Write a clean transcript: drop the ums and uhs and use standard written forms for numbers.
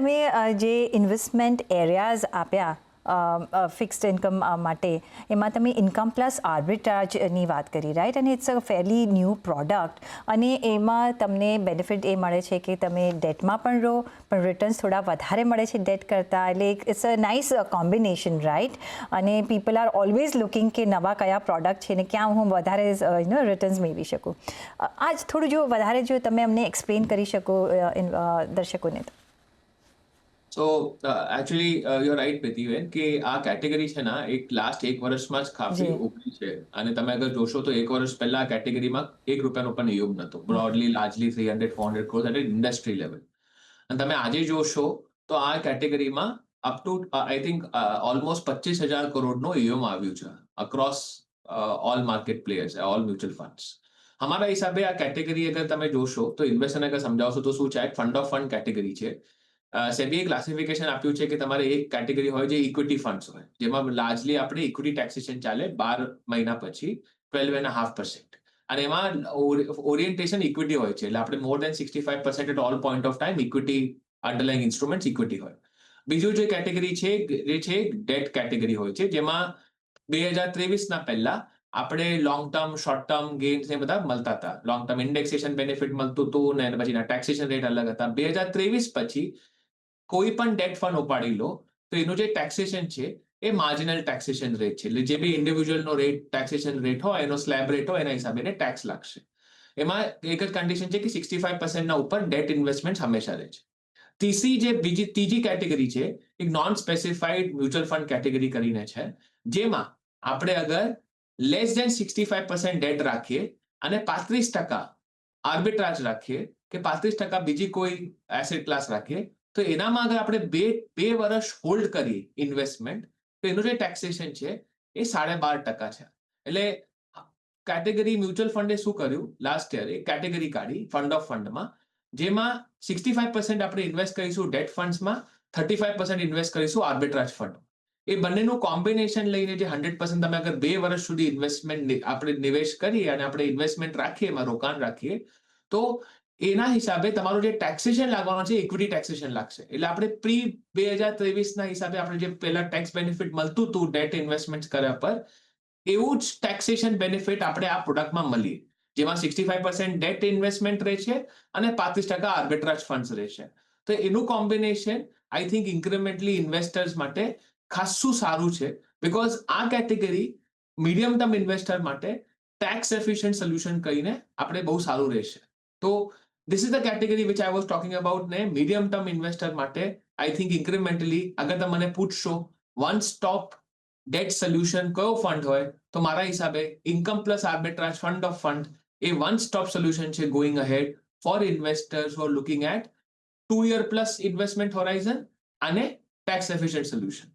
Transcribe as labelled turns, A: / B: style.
A: તમે જે investment areas આપ્યા ફિક્સ્ડ ઇન્કમ માટે, એમાં તમે ઇન્કમ પ્લસ આર્બિટ્રાજની વાત કરી, રાઈટ? અને it's a fairly new product, અને એમાં તમને બેનિફિટ એ મળે છે કે તમે ડેટમાં પણ રહો, પણ રિટર્ન્સ થોડા વધારે મળે છે ડેટ કરતાં. એટલે it's a nice combination, right? અને પીપલ આર ઓલવેઝ લુકિંગ કે નવા કયા પ્રોડક્ટ છે ને ક્યાં હું વધારે રિટર્ન્સ મેળવી શકું. આજ થોડું જો વધારે જો તમે અમને એક્સપ્લેન કરી શકો દર્શકોને.
B: સો એકચ્યુઅલી યુ રાઈટ પ્રીતિબેન કે આ કેટેગરી છે ને લાસ્ટ એક વર્ષમાં જ કાફી ઉભરી છે. અને તમે અગર જોશો તો એક વર્ષ પહેલા આ કેટેગરીમાં ₹1 પણ નિયોગ નહોતો. Broadly largely 300-400 crores at industry level. અને તમે આજે જોશો તો આ કેટેગરીમાં up to I think almost 25,000 કરોડનો ઇયોમ આવ્યું છે across all market players, all mutual funds. અમારા હિસાબે આ કેટેગરી અગર તમે જોશો તો ઇન્વેસ્ટરને અગર સમજાવશો તો શું છે, ફંડ ઓફ ફંડ કેટેગરી છે. સેબીએ ક્લાસિફિકેશન આપ્યું છે કે તમારે એક કેટેગરી હોય જે ઇક્વિટી ફંડ્સ હોય, જેમાં લાર્જલી આપણે ઇક્વિટી ટેક્સેશન ચાલે 12 મહિના પછી 12.5%. અને એમાં ઓરિએન્ટેશન ઇક્વિટી હોય છે, એટલે આપણે more than 65% at all point of time equity underlying instruments equity હોય. બીજું જે કેટેગરી છે એ છે ડેટ કેટેગરી હોય છે, જેમાં 2023ના પહેલા આપણે long term, short term gains એ બધા મળતા હતા. લોંગ ટર્મ ઇન્ડેક્સેશન બેનિફિટ મળતું હતું ને પછીના ટેક્સેશન રેટ અલગ હતા. 2023 પછી કોઈ પણ ડેટ ફંડ ઉપાડી લો તો એનું જે ટેક્સેશન છે એ માર્જિનલ ટેક્સેશન રેટ છે. એટલે જે બી ઇન્ડિવિજ્યુઅલનો રેટ, ટેક્સેશન રેટ હોય, એનો સ્લેબ રેટ હોય, એના હિસાબે એને ટેક્સ લાગશે. એમાં એક જ કન્ડિશન છે કે 65% ઉપર ડેટ ઇન્વેસ્ટમેન્ટ હંમેશા રહે છે. ત્રીજી કેટેગરી છે એક non specified mutual fund category કરીને છે, જેમાં આપણે અગર લેસ દેન 65% ડેટ રાખીએ અને 35% આર્બિટ્રાજ રાખીએ કે 35% બીજી કોઈ એસેટ ક્લાસ રાખીએ, તો એનામાં અગર આપણે બે વર્ષ હોલ્ડ કરીએ ઇન્વેસ્ટમેન્ટ, તો એનું જે ટેક્સેશન છે એ 12.5% છે. એટલે કેટેગરી મ્યુચ્યુઅલ ફંડે શું કર્યું લાસ્ટ યર, એક કેટેગરી કાઢી ફંડ ઓફ ફંડમાં, જેમાં 65% આપણે ઇન્વેસ્ટ કરીશું ડેટ ફંડ્સમાં, 35% ઇન્વેસ્ટ કરીશું આર્બિટ્રાજ ફંડ. એ બંનેનું કોમ્બિનેશન લઈને જે 100% તમે અગર 2 વર્ષ સુધી ઇન્વેસ્ટમેન્ટ આપણે નિવેશ કરીએ અને આપણે ઇન્વેસ્ટમેન્ટ રાખીએ, એમાં રોકાણ રાખીએ, તો એના હિસાબે તમારું જે ટેક્સેશન લાગવાનું છે ઇક્વિટી ટેક્સેશન લાગશે. એટલે આપણે પ્રી 2023ના હિસાબે આપણે જે પહેલા ટેક્સ બેનિફિટ મળતું હતું ડેટ ઇન્વેસ્ટમેન્ટ કર્યા પર, એવું જ ટેક્સેશન બેનિફિટ આપણે આ પ્રોડક્ટમાં મળીએ, જેમાં 65% ડેટ ઇન્વેસ્ટમેન્ટ રહે છે અને 35% આર્બિટ્રાજ ફંડ્સ રહે છે. તો એનું કોમ્બિનેશન આઈ થિંક ઇન્ક્રિમેન્ટલી ઇન્વેસ્ટર્સ માટે ખાસું સારું છે, બીકોઝ આ કેટેગરી મીડિયમ ટર્મ ઇન્વેસ્ટર માટે ટેક્સ એફિશિયન્ટ સોલ્યુશન કહીને આપણે બહુ સારું રહેશે. તો this is the category which I was talking about ને મીડિયમ ટર્મ ઇન્વેસ્ટર માટે આઈ થિંક ઇન્ક્રિમેન્ટલી અગર તમે મને પૂછશો વન સ્ટોપ ડેટ સોલ્યુશન કયો ફંડ હોય, તો મારા હિસાબે income plus arbitrage fund of fund એ વન સ્ટોપ સોલ્યુશન છે going ahead for investors who are looking at 2 year plus investment horizon અને ટેક્સ એફિશિયન્ટ સોલ્યુશન.